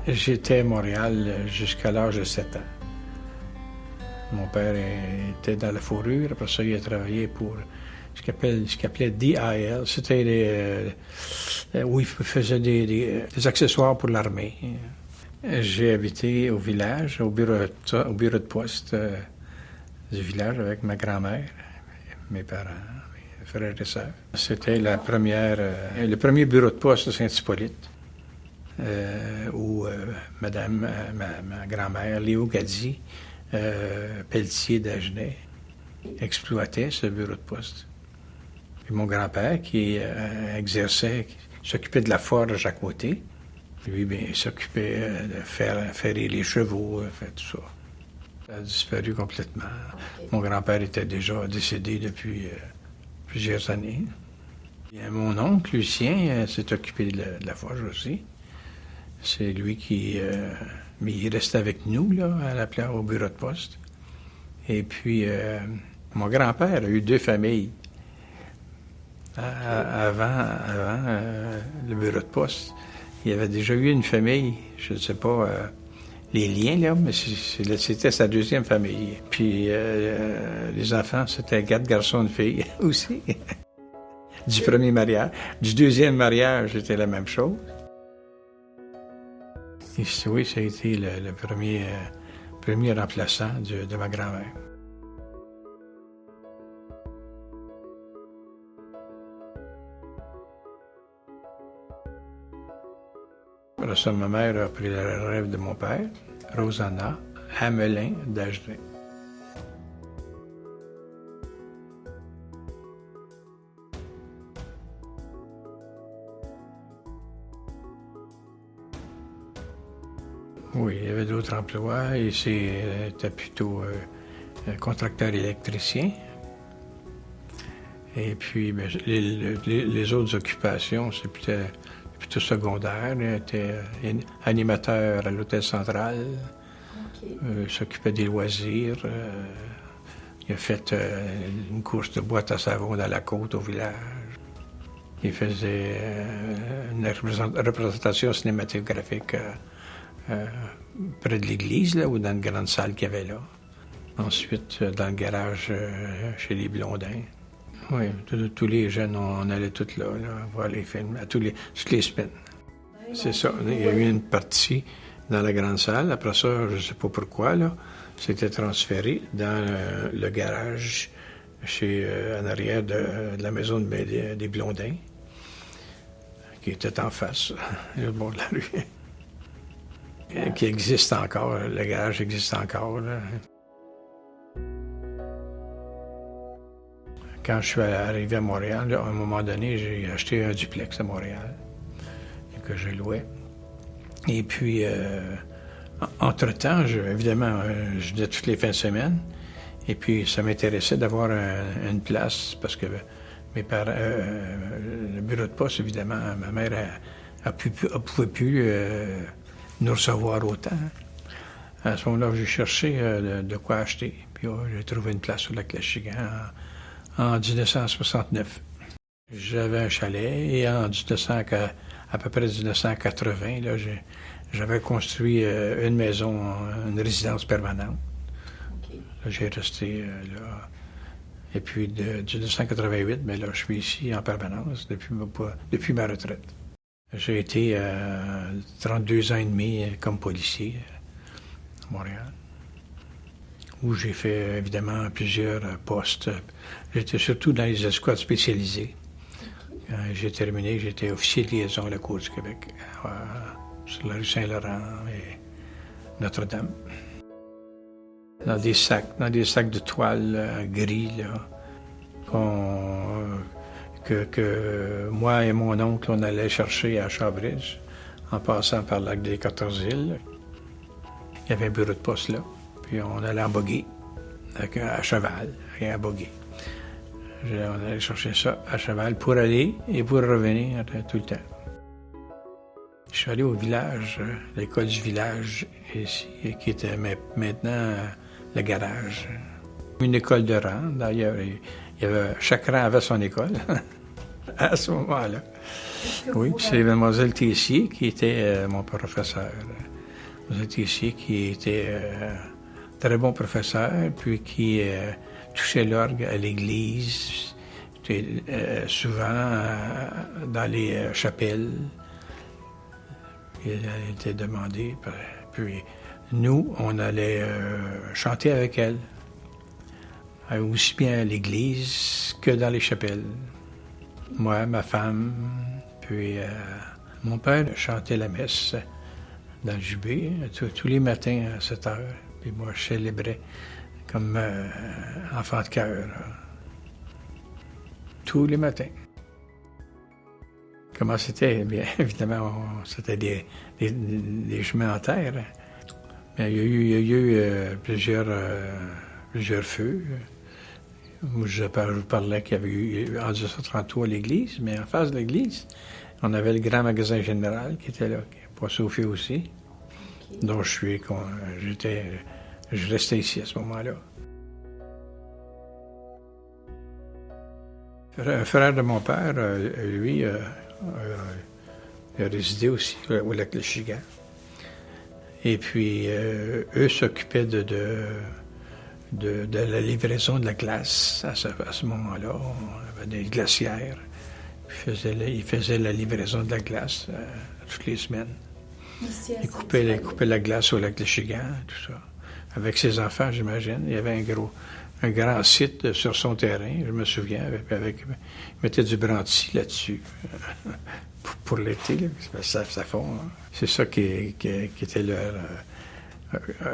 J'étais à Montréal jusqu'à l'âge de 7 ans. Mon père était dans la fourrure, après ça, il a travaillé pour ce qu'il appelait DIL. C'était où il faisait des accessoires pour l'armée. J'ai habité au village, au bureau de poste du village avec ma grand-mère, mes parents, mes frères et sœurs. C'était le premier bureau de poste de Saint-Hippolyte, où ma grand-mère, Léo Gadzi, Pelletier d'Agenais, exploitait ce bureau de poste. Puis mon grand-père, qui exerçait, qui s'occupait de la forge à côté, lui, bien, il s'occupait de ferrer les chevaux, faire tout ça. Ça a disparu complètement. Okay. Mon grand-père était déjà décédé depuis plusieurs années. Et mon oncle, Lucien, s'est occupé de la forge aussi. C'est lui qui... mais il restait avec nous, là, au bureau de poste. Et puis, mon grand-père a eu 2 familles avant le bureau de poste. Il y avait déjà eu une famille, je ne sais pas les liens, là, mais c'était sa 2e famille. Puis, les enfants, c'était 4 garçons et une fille aussi. Du premier mariage. Du 2e mariage, c'était la même chose. Et oui, ça a été le premier remplaçant de ma grand-mère. Après ça, ma mère a pris la relève de mon père, Rosanna Hamelin d'Agenais. Oui, il y avait d'autres emplois et c'était plutôt contracteur électricien. Et puis, bien, les autres occupations, c'est plutôt secondaire. Il était animateur à l'Hôtel Central. Okay. S'occupait des loisirs. Il a fait une course de boîte à savon dans la côte au village. Il faisait une représentation cinématographique près de l'église, là, ou dans une grande salle qu'il y avait là. Ensuite, dans le garage chez les Blondins. Oui, tous les jeunes, on allait tous là, voir les films, toutes les semaines. C'est ça. Il y a eu une partie dans la grande salle. Après ça, je ne sais pas pourquoi, là, c'était transféré dans le garage en arrière de la maison des Blondins, qui était en face, le bord de la rue. Qui existe encore. Le garage existe encore, là. Quand je suis arrivé à Montréal, là, à un moment donné, j'ai acheté un duplex à Montréal que je louais. Et puis, entre-temps, évidemment, je venais toutes les fins de semaine. Et puis, ça m'intéressait d'avoir une place parce que mes parents, le bureau de poste, évidemment, ma mère ne pouvait plus nous recevoir autant. À ce moment-là, j'ai cherché de quoi acheter. Puis, j'ai trouvé une place sur la Clashigan en 1969. J'avais un chalet et à peu près 1980, là, j'avais construit une maison, une résidence permanente. Okay. Là, j'ai resté là. Et puis de 1988, mais là, je suis ici en permanence depuis ma retraite. J'ai été 32 ans et demi comme policier à Montréal, où j'ai fait évidemment plusieurs postes. J'étais surtout dans les escouades spécialisées. Quand j'ai terminé, j'étais officier de liaison à la Cour du Québec, sur la rue Saint-Laurent et Notre-Dame. Dans des sacs de toile gris, là, que moi et mon oncle, on allait chercher à Shawbridge, en passant par le lac des 14 îles. Il y avait un bureau de poste là, puis on allait en buggy, à cheval, et en buggy. On allait chercher ça à cheval pour aller et pour revenir tout le temps. Je suis allé au village, l'école du village ici, qui était maintenant le garage. Une école de rang, d'ailleurs. Chaque rang avait son école à ce moment-là. Oui, puis c'est Mlle Tessier qui était mon professeur. ici, qui était très bon professeur, puis qui touchait l'orgue à l'église, souvent dans les chapelles. Il était demandé. Puis nous, on allait chanter avec elle, aussi bien à l'église que dans les chapelles. Moi, ma femme, puis mon père chantait la messe dans le jubé tous les matins à 7 heures. Puis moi, je célébrais comme enfant de cœur, tous les matins. Comment c'était? Bien, évidemment, c'était des chemins en terre. Mais il y a eu plusieurs feux. Moi, je vous parlais qu'il y avait eu en 1933 l'église, mais en face de l'église, on avait le grand magasin général qui était là, qui est passé au feu aussi. Okay. Donc, je restais ici à ce moment-là. Un frère de mon père, lui, il a résidé aussi au lac Michigan. Et puis, eux s'occupaient de la livraison de la glace à ce moment-là. On avait des glacières. Ils faisaient la livraison de la glace toutes les semaines. Ils coupaient la glace au lac Michigan, tout ça. Avec ses enfants, j'imagine. Il y avait un grand site sur son terrain, je me souviens. Ils mettaient du brandy là-dessus. Pour l'été, là, ça fond. Hein. C'est ça qui était leur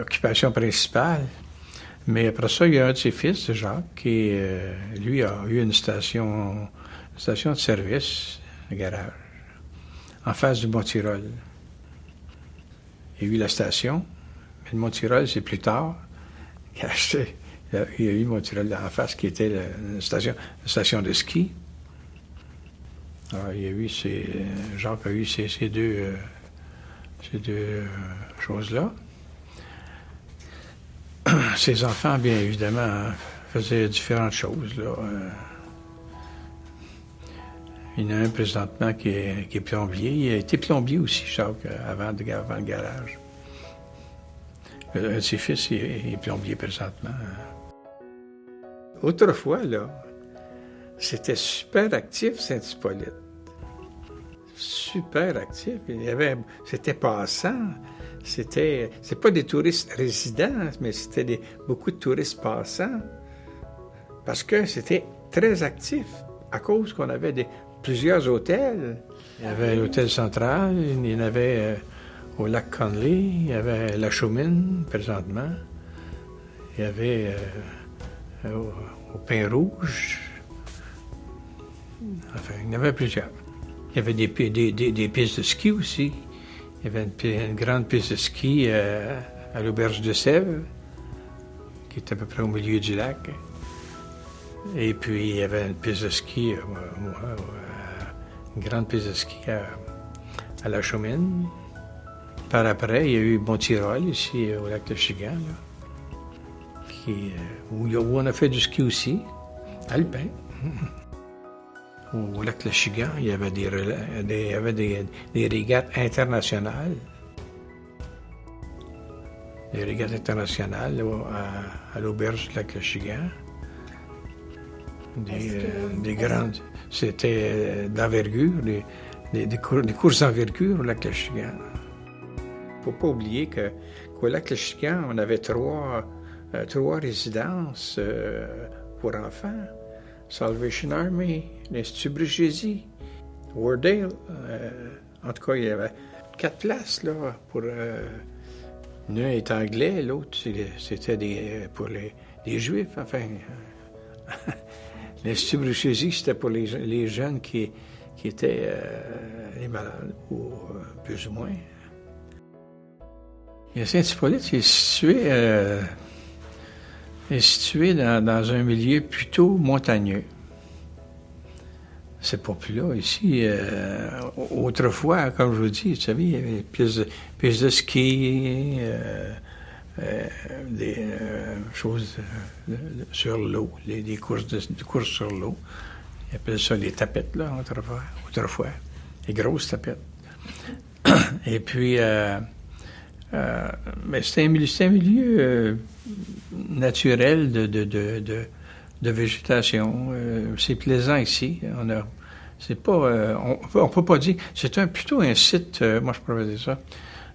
occupation principale. Mais après ça, il y a un de ses fils, Jacques, qui, lui, a eu une station de service, un garage, en face du Mont-Tirol. Il y a eu la station, mais le Mont-Tirol, c'est plus tard qu'il a acheté. Il y a eu le Mont-Tirol en face, qui était une station de ski. Alors, Jacques a eu ces deux choses-là. Ses enfants, bien évidemment, faisaient différentes choses, là. Il y en a un présentement qui est plombier. Il a été plombier aussi, Jacques, avant le garage. Un de ses fils, il est plombier présentement. Autrefois, là, c'était super actif, Saint-Hippolyte. Super actif. C'était passant. C'est pas des touristes résidents, mais c'était beaucoup de touristes passants. Parce que c'était très actif, à cause qu'on avait plusieurs hôtels. Il y avait l'hôtel central, il y en avait au lac Conley, il y avait la Chaumine, présentement. Il y avait au Pin Rouge. Enfin, il y en avait plusieurs. Il y avait des pistes de ski aussi. Il y avait une grande piste de ski à l'auberge de Sèvres, qui était à peu près au milieu du lac. Et puis, il y avait une piste de ski, une grande piste de ski à la Chaumine. Par après, il y a eu Mont-Tirol, ici, au lac de Michigan, où on a fait du ski aussi, alpin. Au lac Michigan, il y avait des régates internationales. Des régates internationales à l'auberge du lac Michigan. Des grandes. C'était d'envergure, des courses d'envergure au lac Michigan. Il ne faut pas oublier qu'au lac Michigan, on avait trois résidences pour enfants. Salvation Army, l'Institut Brigiesi, Wardale. En tout cas, il y avait 4 places là, pour... l'un est anglais, l'autre, c'était pour les Juifs, enfin. L'Institut Brigiesi, c'était pour les jeunes qui étaient les malades, ou plus ou moins. Et Saint-Hippolyte est situé dans un milieu plutôt montagneux. C'est pas plus là, ici. Autrefois, comme je vous dis, vous savez, il y avait pistes de ski, des choses sur l'eau, des courses sur l'eau. Ils appellent ça les tapettes, là, autrefois. Les grosses tapettes. Et puis, Mais c'est un milieu naturel de végétation. C'est plaisant ici. C'est pas, on peut pas dire. C'est plutôt un site, moi je pourrais dire ça,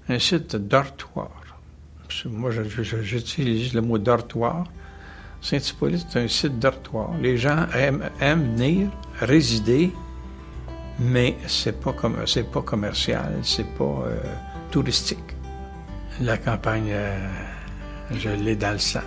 un site dortoir. Moi, j'utilise le mot dortoir. Saint-Hippolyte, c'est un site dortoir. Les gens aiment venir résider, mais c'est pas commercial, c'est pas touristique. La campagne, je l'ai dans le sang.